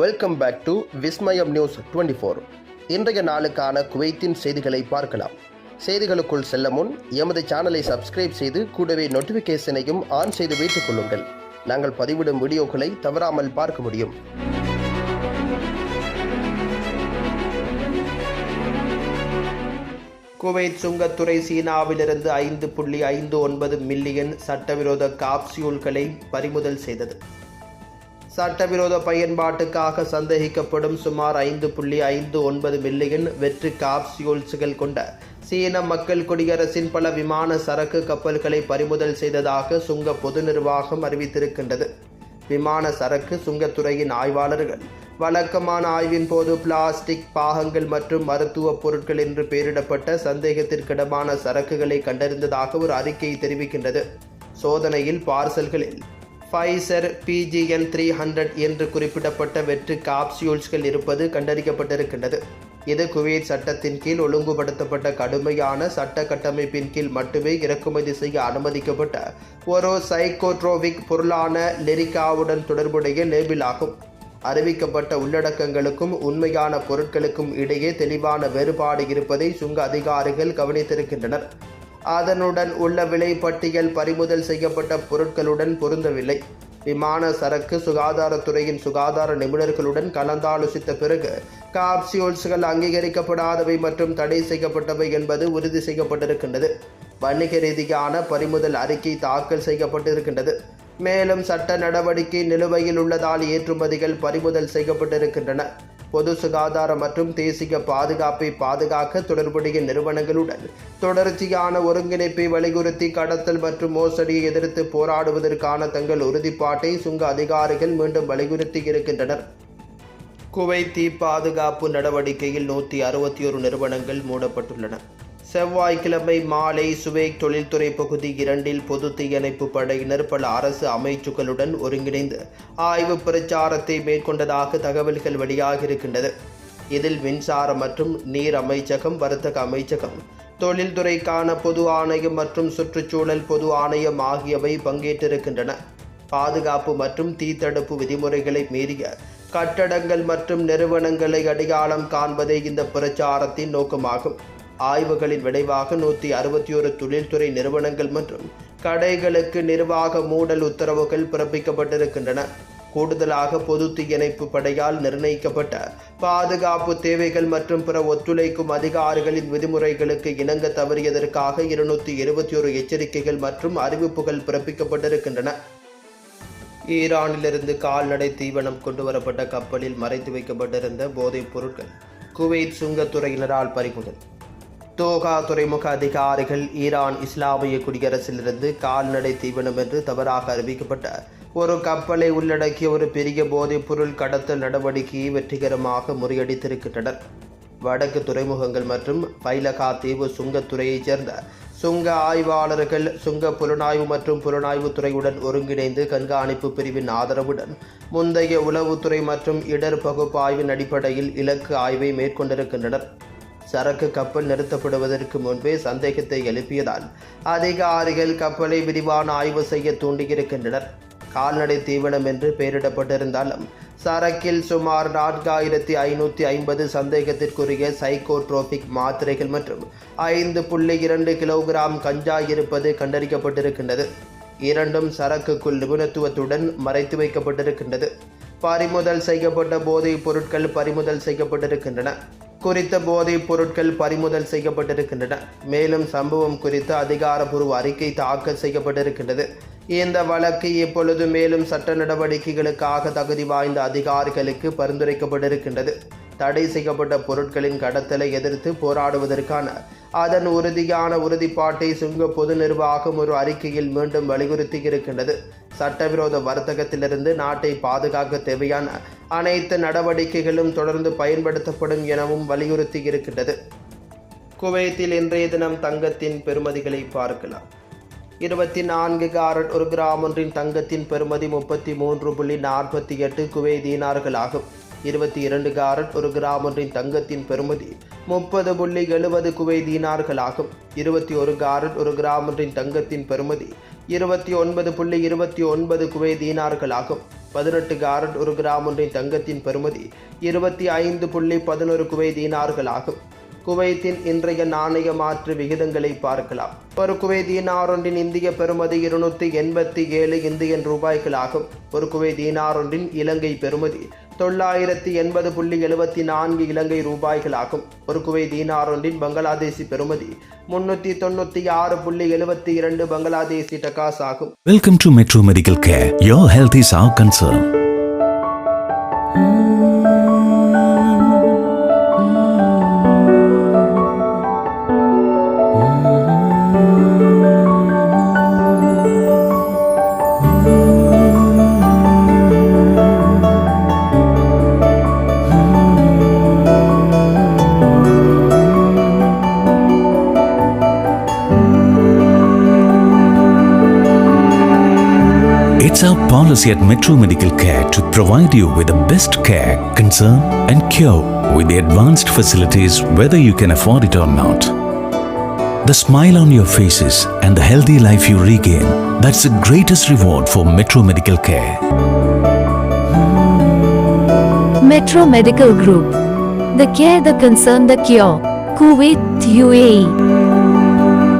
Welcome back to Vismayam news 24. இன்றைய நாளுக்கான குவைத்தின் செய்திகளை பார்க்கலாம். செய்திகளுக்குள் செல்ல முன் எமது சேனலை சப்ஸ்கிரைப் செய்து கூடவே நோட்டிஃபிகேஷனையும் ஆன் செய்து வைத்துக் கொள்ளுங்கள். நாங்கள் பதிவிடும் வீடியோக்களை தவறாமல் பார்க்க முடியும். குவைத் சுங்கத்துறை சீனாவிலிருந்து 5.59 மில்லியன் சட்டவிரோத காப்சியூல்களை பறிமுதல் செய்தது. சட்டவிரோத பயன்பாட்டுக்காக சந்தேகிக்கப்படும் சுமார் 5.59 மில்லியன் வெற்று காப்சியூல்ஸ்கள் கொண்ட சீன மக்கள் குடியரசின் பல விமான சரக்கு கப்பல்களை பறிமுதல் செய்ததாக சுங்க பொது நிர்வாகம் அறிவித்திருக்கின்றது. விமான சரக்கு சுங்கத்துறையின் ஆய்வாளர்கள் வழக்கமான ஆய்வின் போது பிளாஸ்டிக் பாகங்கள் மற்றும் மருத்துவ பொருட்கள் என்று பெயரிடப்பட்ட சந்தேகத்திற்கிடமான சரக்குகளை கண்டறிந்ததாக ஒரு அறிக்கை தெரிவிக்கின்றது. சோதனையில் பார்சல்களில் ஃபைசர் PGN 300 என்று குறிப்பிடப்பட்ட வெற்று காப்சியூல்ஸ்கள் இருப்பது கண்டறியப்பட்டிருக்கின்றது. இது குவைத் சட்டத்தின் கீழ் ஒழுங்குபடுத்தப்பட்ட கடுமையான சட்ட கட்டமைப்பின் கீழ் மட்டுமே இறக்குமதி செய்ய அனுமதிக்கப்பட்ட ஒரு சைக்கோட்ரோபிக் பொருளான லெரிகாவுடன் தொடர்புடைய லேபிள் ஆகும். அறிவிக்கப்பட்ட உள்ளடக்கங்களுக்கும் உண்மையான பொருட்களுக்கும் இடையே தெளிவான வேறுபாடு இருப்பதை சுங்க அதிகாரிகள் கவனித்திருக்கின்றனர். அதனுடன் உள்ள விலை பட்டியல் பறிமுதல் செய்யப்பட்ட பொருட்களுடன் பொருந்தவில்லை. விமான சரக்கு சுகாதாரத்துறையின் சுகாதார நிபுணர்களுடன் கலந்தாலோசித்த பிறகு காப்சியூல்ஸ்கள் அங்கீகரிக்கப்படாதவை மற்றும் தடை செய்யப்பட்டவை என்பது உறுதி செய்யப்பட்டிருக்கின்றது. வணிக ரீதியான பறிமுதல் அறிக்கை தாக்கல் செய்யப்பட்டிருக்கின்றது. மேலும் சட்ட நடவடிக்கை நிலுவையில் உள்ளதால் ஏற்றுமதிகள் பறிமுதல் செய்யப்பட்டிருக்கின்றன. பொது சுகாதாரம் மற்றும் தேசிய பாதுகாப்பை பாதுகாக்க தொடர்புடைய நிறுவனங்களுடன் தொடர்ச்சியான ஒருங்கிணைப்பை வலியுறுத்தி கடத்தல் மற்றும் மோசடியை எதிர்த்து போராடுவதற்கான தங்கள் உறுதிப்பாட்டை சுங்க அதிகாரிகள் மீண்டும் வலியுறுத்தி இருக்கின்றனர். குவைத் தீ பாதுகாப்பு நடவடிக்கையில் 161 நிறுவனங்கள் மூடப்பட்டுள்ளன. செவ்வாய்க்கிழமை மாலை சுவேக் தொழில்துறை பகுதி 2 பொது தீயணைப்பு படையினர் பல அரசு அமைச்சுக்களுடன் ஒருங்கிணைந்து ஆய்வு பிரச்சாரத்தை மேற்கொண்டதாக தகவல்கள் வெளியாகியிருக்கின்றது. இதில் மின்சார மற்றும் நீர் அமைச்சகம், வர்த்தக அமைச்சகம், தொழில்துறைக்கான பொது ஆணையம் மற்றும் சுற்றுச்சூழல் பொது ஆணையம் ஆகியவை பங்கேற்றிருக்கின்றன. பாதுகாப்பு மற்றும் தீத்தடுப்பு விதிமுறைகளை மீறிய கட்டடங்கள் மற்றும் நிறுவனங்களை அடையாளம் காண்பதே இந்த பிரச்சாரத்தின் நோக்கமாகும். ஆய்வுகளின் விளைவாக 161 தொழில்துறை நிறுவனங்கள் மற்றும் கடைகளுக்கு நிர்வாக மூடல் உத்தரவுகள் பிறப்பிக்கப்பட்டிருக்கின்றன. கூடுதலாக பொது தீயணைப்பு படையால் நிர்ணயிக்கப்பட்ட பாதுகாப்பு தேவைகள் மற்றும் பிற ஒத்துழைக்கும் அதிகாரிகளின் விதிமுறைகளுக்கு இணங்க தவறியதற்காக 221 எச்சரிக்கைகள் மற்றும் அறிவிப்புகள் பிறப்பிக்கப்பட்டிருக்கின்றன. ஈரானிலிருந்து கால்நடை தீவனம் கொண்டுவரப்பட்ட கப்பலில் மறைத்து வைக்கப்பட்டிருந்த போதைப் பொருட்கள் குவைத் சுங்கத்துறையினரால் பறிமுதல். தோகா துறைமுக அதிகாரிகள் ஈரான் இஸ்லாமிய குடியரசிலிருந்து கால்நடை தீவனம் என்று தவறாக அறிவிக்கப்பட்ட ஒரு கப்பலை உள்ளடக்கிய ஒரு பெரிய போதைப் பொருள் கடத்தல் நடவடிக்கையை வெற்றிகரமாக முறியடித்திருக்கின்றனர். வடக்கு துறைமுகங்கள் மற்றும் பைலகா தீவு சுங்கத்துறையைச் சேர்ந்த சுங்க ஆய்வாளர்கள் சுங்க புலனாய்வு மற்றும் புலனாய்வு துறையுடன் ஒருங்கிணைந்து கண்காணிப்பு பிரிவின் ஆதரவுடன் முந்தைய உளவுத்துறை மற்றும் இடர் பகுப்பாய்வின் அடிப்படையில் இலக்கு ஆய்வை மேற்கொண்டிருக்கின்றனர். சரக்கு கப்பல் நிறுத்தப்படுவதற்கு முன்பே சந்தேகத்தை எழுப்பியதால் அதிகாரிகள் கப்பலை விரிவான ஆய்வு செய்ய தூண்டியிருக்கின்றனர். கால்நடை தீவனம் என்று பெயரிடப்பட்டிருந்தாலும் சரக்கில் சுமார் 4550 சந்தேகத்திற்குரிய சைக்கோட்ரோபிக் மாத்திரைகள் மற்றும் 5.2 கிலோகிராம் கஞ்சா இருப்பது கண்டறியப்பட்டிருக்கின்றது. இரண்டும் சரக்குக்குள் நிபுணத்துவத்துடன் மறைத்து வைக்கப்பட்டிருக்கின்றது. பறிமுதல் செய்யப்பட்ட போதைப் பொருட்கள் பறிமுதல் செய்யப்பட்டிருக்கின்றன. குறித்த போதைப் பொருட்கள் பறிமுதல் செய்யப்பட்டிருக்கின்றன. மேலும் சம்பவம் குறித்து அதிகாரப்பூர்வ அறிக்கை தாக்கல் செய்யப்பட்டிருக்கின்றது. இந்த வழக்கு இப்பொழுது மேலும் சட்ட நடவடிக்கைகளுக்காக தகுதி வாய்ந்த அதிகாரிகளுக்கு பரிந்துரைக்கப்பட்டிருக்கின்றது. தடை செய்யப்பட்ட பொருட்களின் கடத்தலை எதிர்த்து போராடுவதற்கான அதன் உறுதியான உறுதிப்பாட்டை சுங்க பொது நிர்வாகம் ஒரு அறிக்கையில் மீண்டும் வலியுறுத்தி இருக்கின்றது. சட்டவிரோத வர்த்தகத்திலிருந்து நாட்டை பாதுகாக்க தேவையான அனைத்து நடவடிக்கைகளும் தொடர்ந்து பயன்படுத்தப்படும் எனவும் வலியுறுத்தி இருக்கின்றது. குவைத்தில் இன்றைய தினம் தங்கத்தின் பெறுமதிகளை பார்க்கலாம். 24 கேரட் 1 கிராம் ஒன்றின் தங்கத்தின் பெறுமதி 33.48 குவைத் தீனார்கள் ஆகும். 22 கேரட் 1 கிராம் ஒன்றின் தங்கத்தின் பெறுமதி 30.70 குவைத் தீனார்கள் ஆகும். 21 கேரட் 1 கிராம் ஒன்றின் தங்கத்தின் பெறுமதி 29.29 குவைத் தீனார்கள் ஆகும். 18 கேரட் 1 கிராம் ஒன்றின் தங்கத்தின் பெறுமதி 25.11 குவைத் தீனார்கள் ஆகும். குவைத்தின் இன்றைய நாணய மாற்று விகிதங்களை பார்க்கலாம். ஒரு குவைத் தீனார் ஒன்றின் இந்திய பெறுமதி 287 இந்தியன் ரூபாய்களாகும். ஒரு குவைத் தீனார் ஒன்றின் இலங்கை பெறுமதி 980.74 இலங்கை ரூபாய்களாகும். ஒரு குவைத் தீனார் ஒன்றின் பங்களாதேசி பெறுமதி 396.72 பங்களாதேசி டகாஸ் ஆகும். Welcome to Metro Medical Care. Your health is our concern. It's our policy at Metro Medical Care to provide you with the best care, concern and cure with the advanced facilities whether you can afford it or not. The smile on your faces and the healthy life you regain, that's the greatest reward for Metro Medical Care. Metro Medical Group. The care, the concern, the cure. Kuwait, UAE.